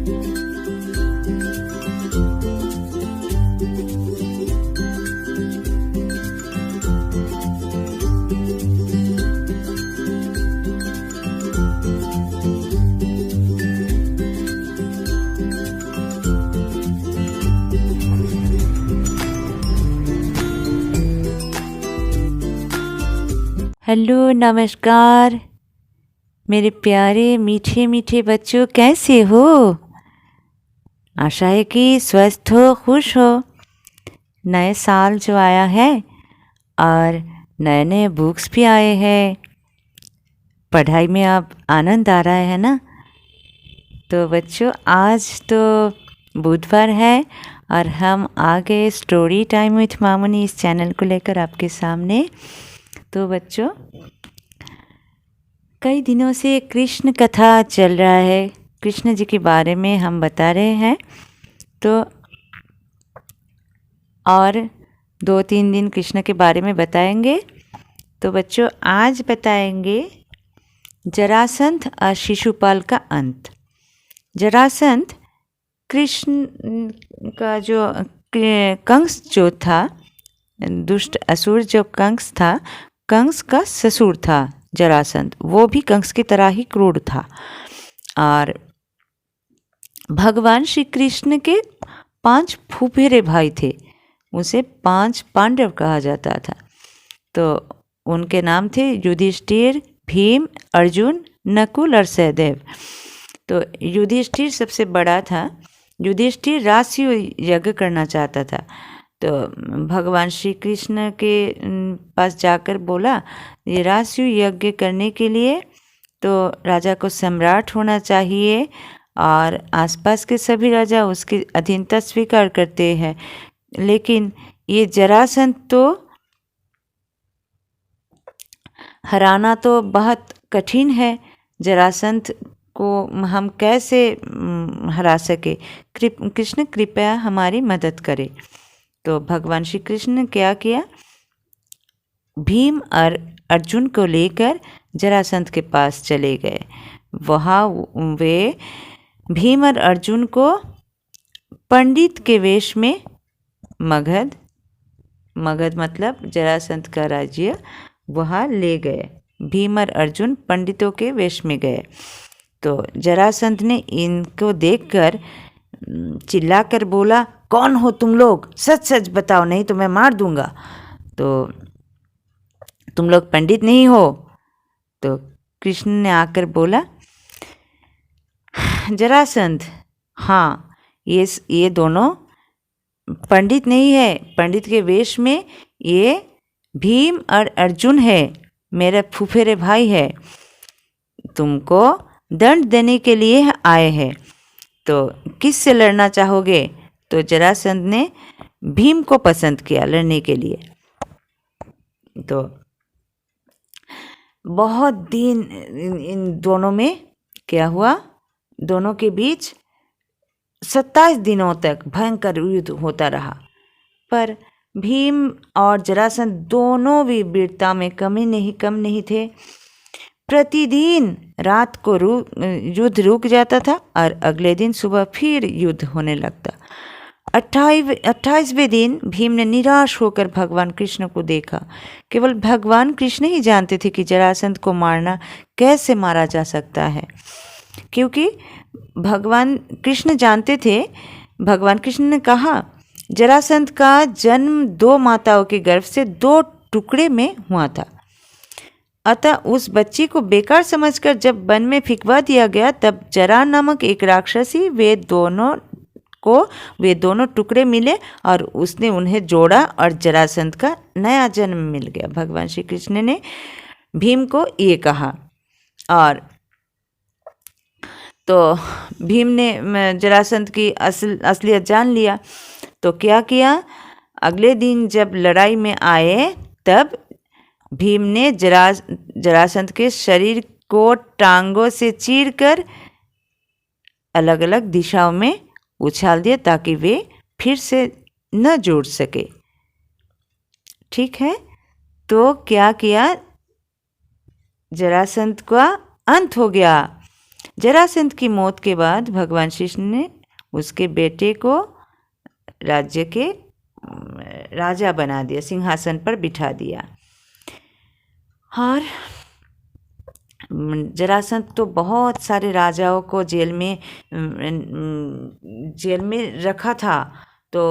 Hello, नमस्कार मेरे प्यारे मीठे मीठे बच्चों, कैसे हो? आशा है कि स्वस्थ हो, खुश हो। नए साल जो आया है और नए नए बुक्स भी आए हैं, पढ़ाई में अब आनंद आ रहा है ना? तो बच्चों, आज तो बुधवार है और हम आ गए स्टोरी टाइम विथ मामूनी इस चैनल को लेकर आपके सामने। तो बच्चों, कई दिनों से कृष्ण कथा चल रहा है, कृष्ण जी के बारे में हम बता रहे हैं। तो और 2-3 दिन कृष्ण के बारे में बताएंगे। तो बच्चों, आज बताएंगे जरासंध और शिशुपाल का अंत। जरासंध कृष्ण का जो कंस जो था, दुष्ट असुर जो कंस था, कंस का ससुर था जरासंध। वो भी कंस की तरह ही क्रूर था और भगवान श्री कृष्ण के 5 फुफेरे भाई थे। उसे 5 पांडव कहा जाता था। तो उनके नाम थे युधिष्ठिर, भीम, अर्जुन, नकुल और सहदेव। तो युधिष्ठिर सबसे बड़ा था। युधिष्ठिर राजसूय यज्ञ करना चाहता था। तो भगवान श्री कृष्ण के पास जाकर बोला, ये राजसूय यज्ञ करने के लिए तो राजा को सम्राट होना चाहिए और आसपास के सभी राजा उसकी अधीनता स्वीकार करते हैं, लेकिन ये जरासंध तो हराना तो बहुत कठिन है। जरासंध को हम कैसे हरा सके? कृष्ण कृपया हमारी मदद करें। तो भगवान श्री कृष्ण ने क्या किया? भीम और अर्जुन को लेकर जरासंध के पास चले गए। वहाँ वे भीम और अर्जुन को पंडित के वेश में मगध मतलब जरासंध का राज्य, वहाँ ले गए। भीम और अर्जुन पंडितों के वेश में गए। तो जरासंध ने इनको देखकर चिल्लाकर बोला, कौन हो तुम लोग? सच सच बताओ, नहीं तो मैं मार दूंगा। तो तुम लोग पंडित नहीं हो? तो कृष्ण ने आकर बोला, जरासंध, हाँ, ये दोनों पंडित नहीं है। पंडित के वेश में ये भीम और अर्जुन है, मेरे फुफेरे भाई है। तुमको दंड देने के लिए आए हैं। तो किस से लड़ना चाहोगे? तो जरासंध ने भीम को पसंद किया लड़ने के लिए। तो बहुत दिन इन दोनों में क्या हुआ? दोनों के बीच 27 दिनों तक भयंकर युद्ध होता रहा। पर भीम और जरासंध दोनों भी वीरता में कम नहीं थे। प्रतिदिन रात को युद्ध रुक जाता था और अगले दिन सुबह फिर युद्ध होने लगता। 28वें दिन भीम ने निराश होकर भगवान कृष्ण को देखा। केवल भगवान कृष्ण ही जानते थे कि जरासंध को कैसे मारा जा सकता है, क्योंकि भगवान कृष्ण जानते थे। भगवान कृष्ण ने कहा, जरासंध का जन्म 2 माताओं के गर्भ से 2 टुकड़े में हुआ था। अतः उस बच्ची को बेकार समझकर जब वन में फिकवा दिया गया, तब जरा नामक एक राक्षसी वे दोनों टुकड़े मिले और उसने उन्हें जोड़ा और जरासंध का नया जन्म मिल गया। भगवान श्री कृष्ण ने भीम को ये कहा। और तो भीम ने जरासंध की असलियत जान लिया। तो क्या किया? अगले दिन जब लड़ाई में आए, तब भीम ने जरासंध के शरीर को टांगों से चीरकर अलग अलग दिशाओं में उछाल दिया, ताकि वे फिर से न जुड़ सके। ठीक है? तो क्या किया? जरासंध का अंत हो गया। जरासंध की मौत के बाद भगवान कृष्ण ने उसके बेटे को राज्य के राजा बना दिया, सिंहासन पर बिठा दिया। और जरासंध तो बहुत सारे राजाओं को जेल में रखा था। तो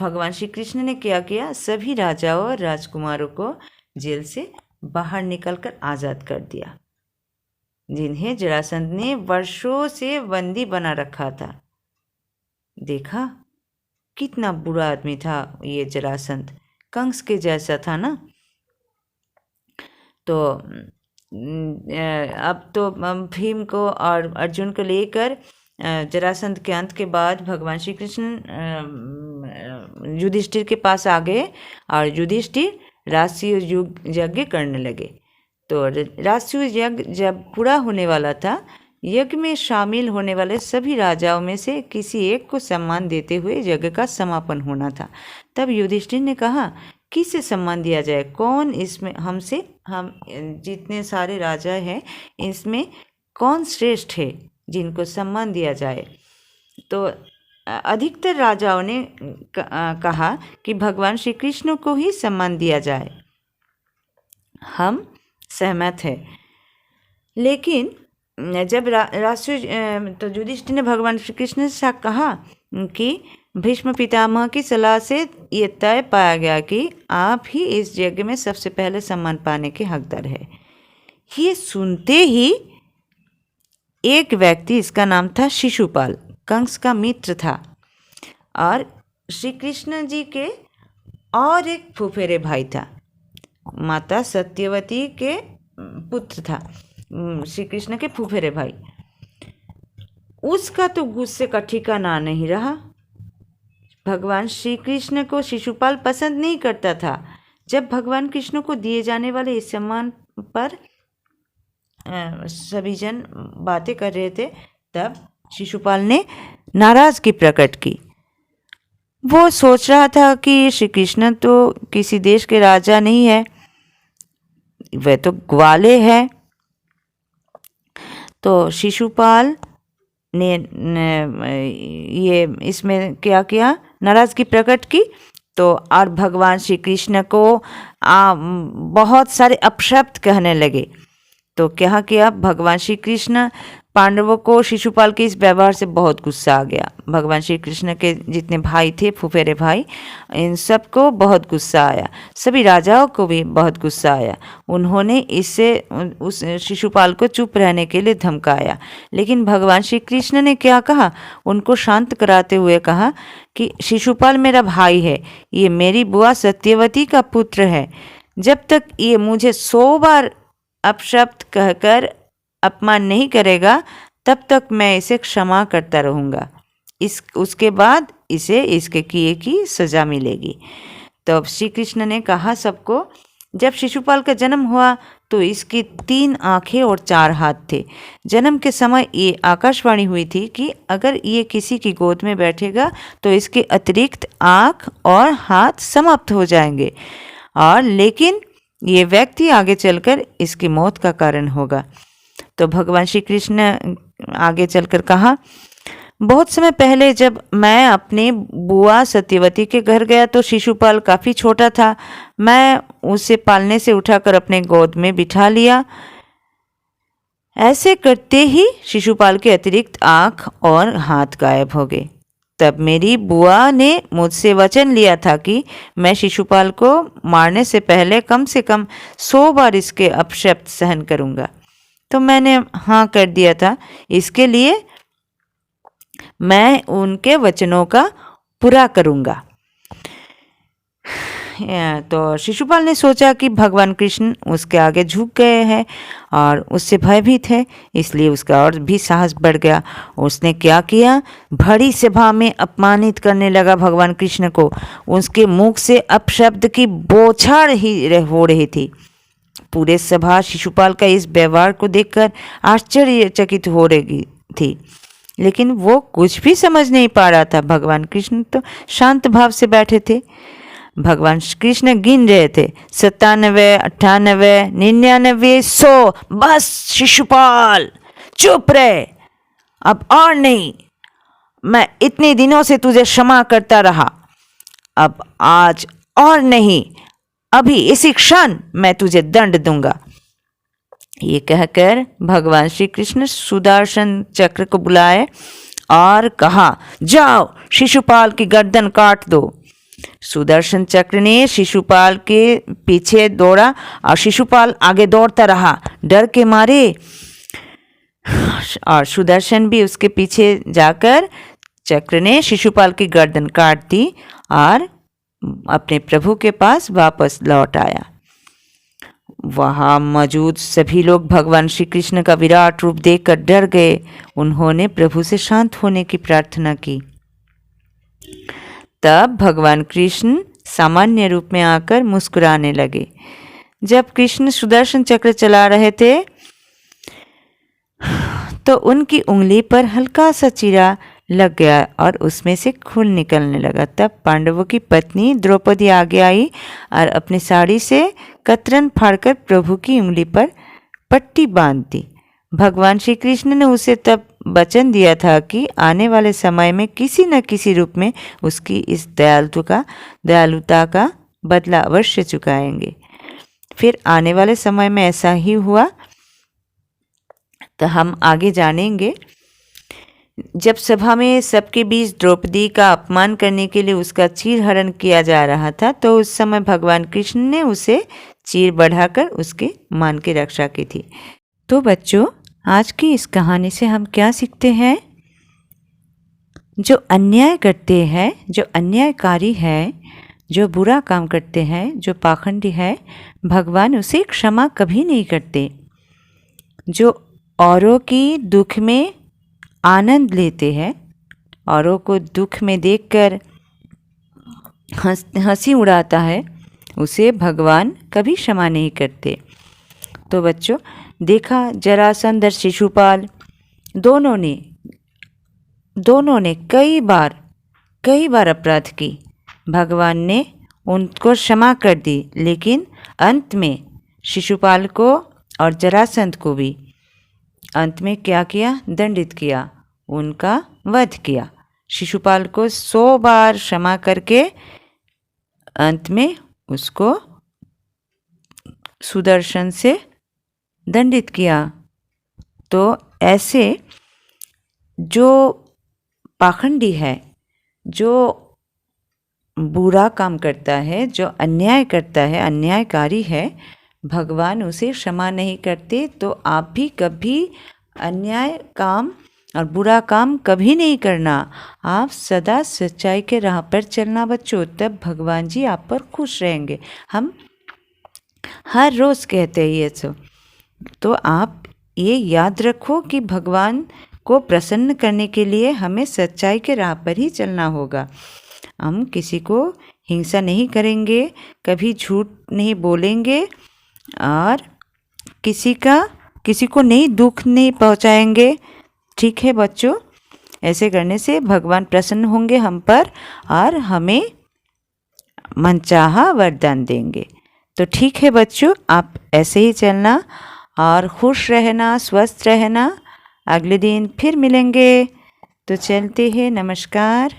भगवान श्री कृष्ण ने क्या किया, सभी राजाओं और राजकुमारों को जेल से बाहर निकलकर आज़ाद कर दिया, जिन्हें जरासंध ने वर्षों से बंदी बना रखा था। देखा कितना बुरा आदमी था ये जरासंध, कंस के जैसा था ना। तो अब तो भीम को और अर्जुन को लेकर जरासंध के अंत के बाद भगवान श्री कृष्ण युधिष्ठिर के पास आ गए और युधिष्ठिर राजसूय यज्ञ करने लगे। तो राजसूय यज्ञ जब पूरा होने वाला था, यज्ञ में शामिल होने वाले सभी राजाओं में से किसी एक को सम्मान देते हुए यज्ञ का समापन होना था। तब युधिष्ठिर ने कहा, किसे सम्मान दिया जाए, कौन इसमें हम जितने सारे राजा हैं इसमें कौन श्रेष्ठ है जिनको सम्मान दिया जाए। तो अधिकतर राजाओं ने कहा कि भगवान श्री कृष्ण को ही सम्मान दिया जाए। हम सहमत हैं। लेकिन जब तो युधिष्ठिर ने भगवान श्री कृष्ण से कहा कि भीष्म पितामह की सलाह से ये तय पाया गया कि आप ही इस यज्ञ में सबसे पहले सम्मान पाने के हकदार है। ये सुनते ही एक व्यक्ति, इसका नाम था शिशुपाल, कंस का मित्र था और श्री कृष्ण जी के और एक फुफेरे भाई था, माता सत्यवती के पुत्र था, श्री कृष्ण के फुफेरे भाई। उसका तो गुस्से का ठिकाना नहीं रहा। भगवान श्री कृष्ण को शिशुपाल पसंद नहीं करता था। जब भगवान कृष्ण को दिए जाने वाले इस सम्मान पर सभी जन बातें कर रहे थे, तब शिशुपाल ने नाराजगी प्रकट की। वो सोच रहा था कि श्री कृष्ण तो किसी देश के राजा नहीं है, वे तो ग्वाले हैं। तो शिशुपाल ने ये इसमें क्या किया, नाराजगी प्रकट की। तो और भगवान श्री कृष्ण को बहुत सारे अपशब्द कहने लगे। तो क्या किया, भगवान श्री कृष्ण पांडवों को शिशुपाल के इस व्यवहार से बहुत गुस्सा आ गया। भगवान श्री कृष्ण के जितने भाई थे, फुफेरे भाई, इन सबको बहुत गुस्सा आया। सभी राजाओं को भी बहुत गुस्सा आया। उन्होंने इससे उस शिशुपाल को चुप रहने के लिए धमकाया। लेकिन भगवान श्री कृष्ण ने क्या कहा, उनको शांत कराते हुए कहा कि शिशुपाल मेरा भाई है, ये मेरी बुआ सत्यवती का पुत्र है। जब तक ये मुझे 100 बार अपशब्द कहकर अपमान नहीं करेगा, तब तक मैं इसे क्षमा करता रहूँगा। उसके बाद इसे इसके किए की सज़ा मिलेगी। तो श्री कृष्ण ने कहा सबको, जब शिशुपाल का जन्म हुआ तो इसकी 3 आँखें और 4 हाथ थे। जन्म के समय ये आकाशवाणी हुई थी कि अगर ये किसी की गोद में बैठेगा तो इसके अतिरिक्त आँख और हाथ समाप्त हो जाएंगे, और लेकिन ये व्यक्ति आगे चलकर इसकी मौत का कारण होगा। तो भगवान श्री कृष्ण आगे चलकर कहा, बहुत समय पहले जब मैं अपनी बुआ सत्यवती के घर गया तो शिशुपाल काफ़ी छोटा था। मैं उसे पालने से उठाकर अपने गोद में बिठा लिया। ऐसे करते ही शिशुपाल के अतिरिक्त आँख और हाथ गायब हो गए। तब मेरी बुआ ने मुझसे वचन लिया था कि मैं शिशुपाल को मारने से पहले कम से कम 100 बार इसके अपशब्द सहन करूँगा। तो मैंने हाँ कर दिया था। इसके लिए मैं उनके वचनों का पूरा करूँगा। तो शिशुपाल ने सोचा कि भगवान कृष्ण उसके आगे झुक गए हैं और उससे भयभीत है, इसलिए उसका और भी साहस बढ़ गया। उसने क्या किया, बड़ी सभा में अपमानित करने लगा भगवान कृष्ण को। उसके मुख से अपशब्द की बौछार ही हो रही थी। पूरे सभा शिशुपाल का इस व्यवहार को देखकर आश्चर्यचकित हो रही थी, लेकिन वो कुछ भी समझ नहीं पा रहा था। भगवान कृष्ण तो शांत भाव से बैठे थे। भगवान कृष्ण गिन रहे थे, 97, 98, 99, 100। बस शिशुपाल चुप रहे, अब और नहीं। मैं इतने दिनों से तुझे क्षमा करता रहा, अब आज और नहीं, अभी इसी क्षण मैं तुझे दंड दूंगा। ये कहकर भगवान श्री कृष्ण सुदर्शन चक्र को बुलाए और कहा, जाओ शिशुपाल की गर्दन काट दो। सुदर्शन चक्र ने शिशुपाल के पीछे दौड़ा और शिशुपाल आगे दौड़ता रहा डर के मारे, और सुदर्शन भी उसके पीछे जाकर चक्र ने शिशुपाल की गर्दन काट दी और अपने प्रभु के पास वापस लौट आया। वहाँ मौजूद सभी लोग भगवान श्री कृष्ण का विराट रूप देखकर डर गए। उन्होंने प्रभु से शांत होने की प्रार्थना की। तब भगवान कृष्ण सामान्य रूप में आकर मुस्कुराने लगे। जब कृष्ण सुदर्शन चक्र चला रहे थे तो उनकी उंगली पर हल्का सा चीरा लग गया और उसमें से खून निकलने लगा। तब पांडवों की पत्नी द्रौपदी आगे आई और अपनी साड़ी से कतरन फाड़कर प्रभु की उंगली पर पट्टी बांध दी। भगवान श्री कृष्ण ने उसे तब वचन दिया था कि आने वाले समय में किसी न किसी रूप में उसकी इस दयालुता का बदला अवश्य चुकाएंगे। फिर आने वाले समय में ऐसा ही हुआ। तो हम आगे जानेंगे। जब सभा में सबके बीच द्रौपदी का अपमान करने के लिए उसका चीरहरण किया जा रहा था तो उस समय भगवान कृष्ण ने उसे चीर बढ़ाकर उसके मान की रक्षा की थी। तो बच्चों, आज की इस कहानी से हम क्या सीखते हैं? जो अन्याय करते हैं, जो अन्यायकारी है, जो बुरा काम करते हैं, जो पाखंडी है, भगवान उसे क्षमा कभी नहीं करते। जो औरों की दुख में आनंद लेते हैं, औरों को दुख में देखकर हंसी उड़ाता है, उसे भगवान कभी क्षमा नहीं करते। तो बच्चों, देखा जरासंध और शिशुपाल दोनों ने कई बार अपराध की। भगवान ने उनको क्षमा कर दी, लेकिन अंत में शिशुपाल को और जरासंध को भी अंत में क्या किया? दंडित किया, उनका वध किया। शिशुपाल को 100 बार क्षमा करके अंत में उसको सुदर्शन से दंडित किया। तो ऐसे जो पाखंडी है, जो बुरा काम करता है, जो अन्याय करता है, अन्यायकारी है, भगवान उसे क्षमा नहीं करते। तो आप भी कभी अन्याय काम और बुरा काम कभी नहीं करना। आप सदा सच्चाई के राह पर चलना बच्चों, तब भगवान जी आप पर खुश रहेंगे। हम हर रोज़ कहते हैं ये सब, तो आप ये याद रखो कि भगवान को प्रसन्न करने के लिए हमें सच्चाई के राह पर ही चलना होगा। हम किसी को हिंसा नहीं करेंगे, कभी झूठ नहीं बोलेंगे और किसी को नहीं दुख नहीं पहुंचाएंगे। ठीक है बच्चों, ऐसे करने से भगवान प्रसन्न होंगे हम पर और हमें मनचाहा वरदान देंगे। तो ठीक है बच्चों, आप ऐसे ही चलना और खुश रहना, स्वस्थ रहना। अगले दिन फिर मिलेंगे। तो चलते हैं, नमस्कार।